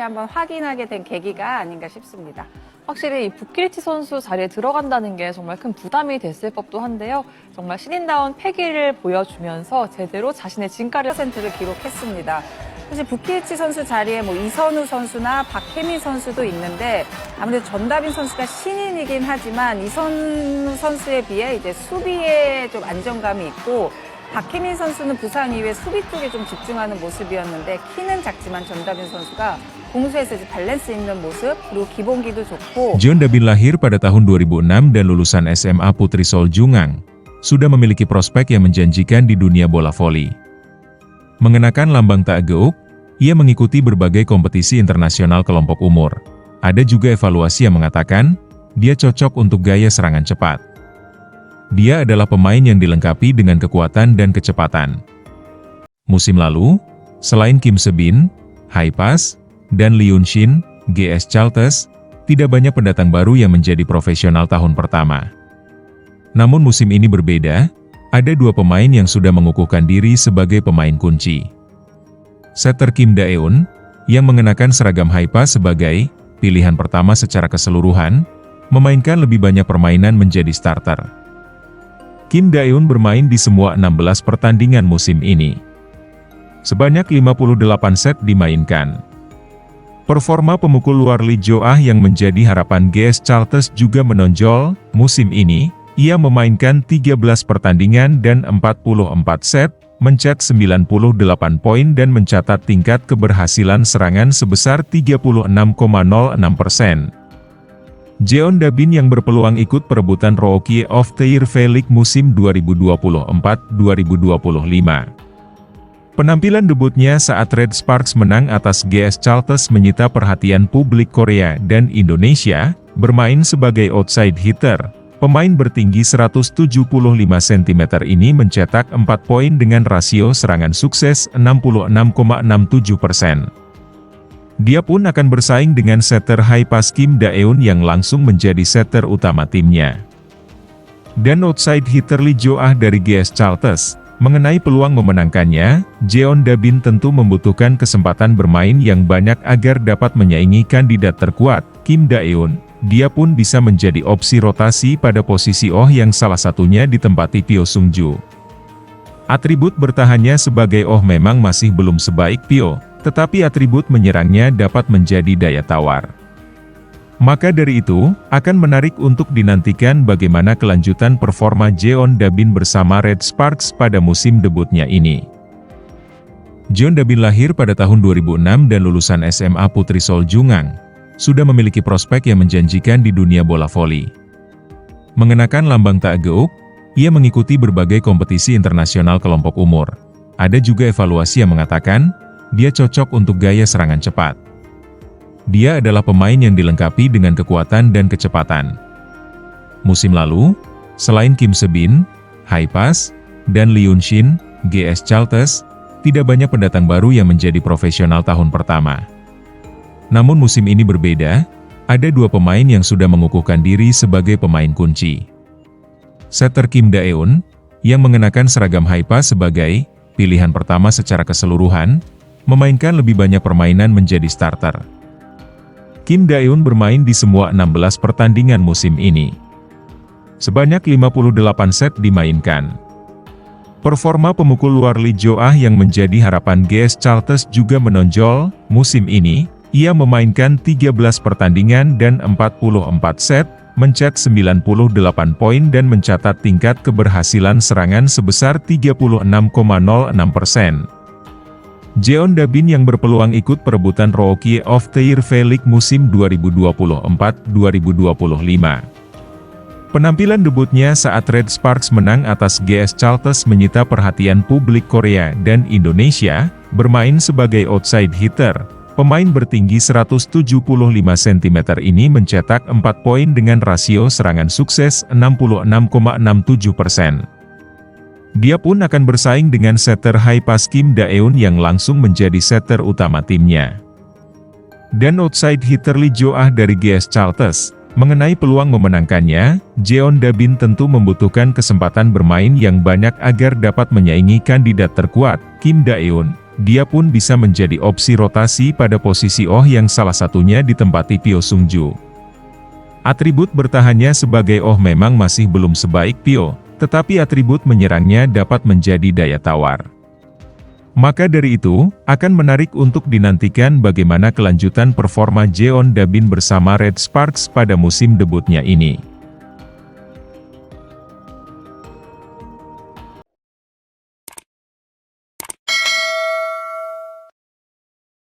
한번 확인하게 된 계기가 아닌가 싶습니다. 확실히 이 부킬치 선수 자리에 들어간다는 게 정말 큰 부담이 됐을 법도 한데요. 정말 신인다운 패기를 보여주면서 제대로 자신의 진가를 %를 기록했습니다. 사실 부킬치 선수 자리에 이선우 선수나 박혜민 선수도 있는데 아무래도 전다빈 선수가 신인이긴 하지만 이선우 선수에 비해 이제 수비에 좀 안정감이 있고 박혜민 선수는 부상 이후에 수비 쪽에 좀 집중하는 모습이었는데 키는 작지만 전다빈 선수가 공수에서 이제 밸런스 있는 모습 그리고 기본기도 좋고. Jeon Dabin lahir pada tahun 2006 dan lulusan SMA Putri Seoul Jungang. Sudah memiliki prospek yang menjanjikan di dunia bola voli. Mengenakan lambang tak geuk, ia mengikuti berbagai kompetisi internasional kelompok umur. Ada juga evaluasi yang mengatakan, dia cocok untuk gaya serangan cepat. Dia adalah pemain yang dilengkapi dengan kekuatan dan kecepatan. Musim lalu, selain Kim Se-bin, Haipas, dan Lee Yun-shin, GS Chalters, tidak banyak pendatang baru yang menjadi profesional tahun pertama. Namun musim ini berbeda, ada dua pemain yang sudah mengukuhkan diri sebagai pemain kunci. Setter Kim Da-eun, yang mengenakan seragam Haipas sebagai pilihan pertama secara keseluruhan, memainkan lebih banyak permainan menjadi starter. Kim Da-eun bermain di semua 16 pertandingan musim ini. Sebanyak 58 set dimainkan. Performa pemukul luar Lee Jo-ah yang menjadi harapan GS Chalters juga menonjol. Musim ini, ia memainkan 13 pertandingan dan 44 set, mencetak 98 poin dan mencatat tingkat keberhasilan serangan sebesar 36,06%. Jeon Dabin yang berpeluang ikut perebutan Rookie of the Year V-League musim 2024-2025. Penampilan debutnya saat Red Sparks menang atas GS Chalters menyita perhatian publik Korea dan Indonesia. Bermain sebagai outside hitter, pemain bertinggi 175 cm ini mencetak 4 poin dengan rasio serangan sukses 66,67%. Dia pun akan bersaing dengan setter Haipas Kim Da-eun yang langsung menjadi setter utama timnya. Dan outside hitter Lee Jo-ah dari GS Chalters. Mengenai peluang memenangkannya, Jeon Dabin tentu membutuhkan kesempatan bermain yang banyak agar dapat menyaingi kandidat terkuat, Kim Da-eun. Dia pun bisa menjadi opsi rotasi pada posisi Oh yang salah satunya ditempati Pyo Sung-ju. Atribut bertahannya sebagai Oh memang masih belum sebaik Pyo, tetapi atribut menyerangnya dapat menjadi daya tawar. Maka dari itu, akan menarik untuk dinantikan bagaimana kelanjutan performa Jeon Dabin bersama Red Sparks pada musim debutnya ini. Jeon Dabin lahir pada tahun 2006 dan lulusan SMA Putri Seoul Jungang. Sudah memiliki prospek yang menjanjikan di dunia bola voli. Mengenakan lambang tak geuk, ia mengikuti berbagai kompetisi internasional kelompok umur. Ada juga evaluasi yang mengatakan, dia cocok untuk gaya serangan cepat. Dia adalah pemain yang dilengkapi dengan kekuatan dan kecepatan. Musim lalu, selain Kim Se-bin, Haipas, dan Lee Yun-shin, GS Chalters, tidak banyak pendatang baru yang menjadi profesional tahun pertama. Namun musim ini berbeda, ada dua pemain yang sudah mengukuhkan diri sebagai pemain kunci. Setter Kim Da-eun, yang mengenakan seragam Haipas sebagai pilihan pertama secara keseluruhan, memainkan lebih banyak permainan menjadi starter. Kim Da-eun bermain di semua 16 pertandingan musim ini. Sebanyak 58 set dimainkan. Performa pemukul luar Lee Jo-ah yang menjadi harapan GS Chalters juga menonjol. Musim ini, ia memainkan 13 pertandingan dan 44 set, mencetak 98 poin dan mencatat tingkat keberhasilan serangan sebesar 36,06%. Jeon Dabin yang berpeluang ikut perebutan Rookie of the Year V-League musim 2024-2025. Penampilan debutnya saat Red Sparks menang atas GS Chalters menyita perhatian publik Korea dan Indonesia. Bermain sebagai outside hitter, pemain bertinggi 175 cm ini mencetak 4 poin dengan rasio serangan sukses 66,67%. Dia pun akan bersaing dengan setter Haipas Kim Da-eun yang langsung menjadi setter utama timnya. Dan outside hitter Lee Jo-ah dari GS Chalters. Mengenai peluang memenangkannya, Jeon Dabin tentu membutuhkan kesempatan bermain yang banyak agar dapat menyaingi kandidat terkuat, Kim Da-eun. dia pun bisa menjadi opsi rotasi pada posisi Oh yang salah satunya ditempati Pyo Sung-ju. Atribut bertahannya sebagai Oh memang masih belum sebaik Pyo, tetapi atribut menyerangnya dapat menjadi daya tawar. Maka dari itu, akan menarik untuk dinantikan bagaimana kelanjutan performa Jeon Da-bin bersama Red Sparks pada musim debutnya ini.